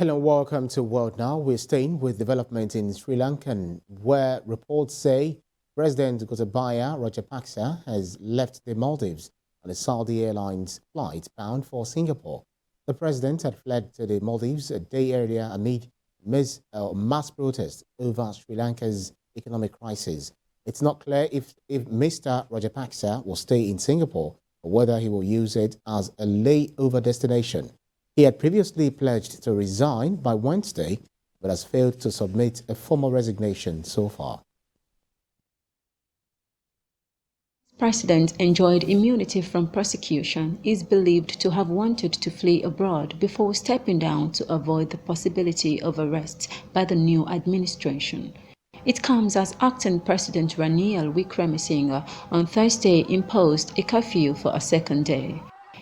Hello, welcome to World Now. We're staying with development in Sri Lanka, where reports say President Gotabaya Rajapaksa has left the Maldives on a Saudi Airlines flight bound for Singapore. The president had fled to the Maldives a day earlier amid mass protests over Sri Lanka's economic crisis. It's not clear if Mr. Rajapaksa will stay in Singapore or whether he will use it as a layover destination. He had previously pledged to resign by Wednesday, but has failed to submit a formal resignation so far. President enjoyed immunity from prosecution, is believed to have wanted to flee abroad before stepping down to avoid the possibility of arrest by the new administration. It comes as acting President Ranil Wickremesinghe on Thursday imposed a curfew for a second day.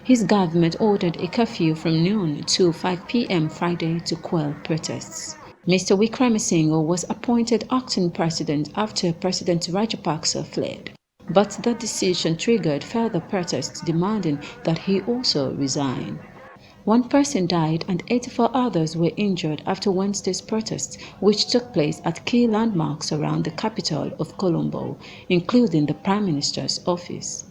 His government ordered a curfew from noon to 5 p.m. Friday to quell protests. Mr. Wickremesinghe was appointed acting president after President Rajapaksa fled, but the decision triggered further protests demanding that he also resign. One person died and 84 others were injured after Wednesday's protests, which took place at key landmarks around the capital of Colombo, including the Prime Minister's office.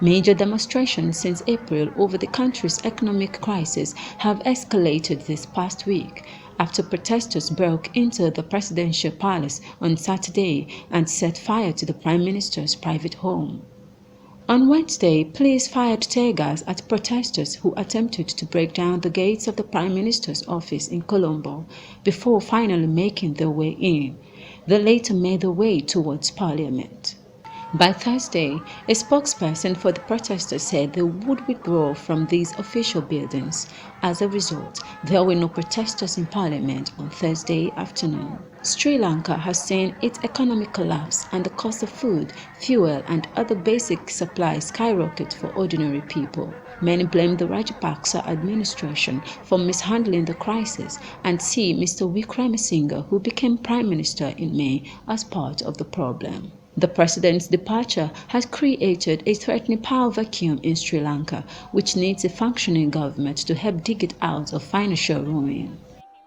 Major demonstrations since April over the country's economic crisis have escalated this past week after protesters broke into the presidential palace on Saturday and set fire to the Prime Minister's private home. On Wednesday, police fired tear gas at protesters who attempted to break down the gates of the Prime Minister's office in Colombo before finally making their way in. They later made their way towards Parliament. By Thursday, a spokesperson for the protesters said they would withdraw from these official buildings. As a result, there were no protesters in Parliament on Thursday afternoon. Sri Lanka has seen its economic collapse and the cost of food, fuel and other basic supplies skyrocket for ordinary people. Many blame the Rajapaksa administration for mishandling the crisis and see Mr. Wickremesinghe, who became Prime Minister in May, as part of the problem. The president's departure has created a threatening power vacuum in Sri Lanka, which needs a functioning government to help dig it out of financial ruin.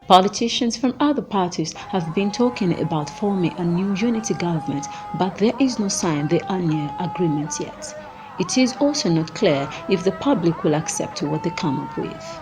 Politicians from other parties have been talking about forming a new unity government, but there is no sign they are near agreement yet. It is also not clear if the public will accept what they come up with.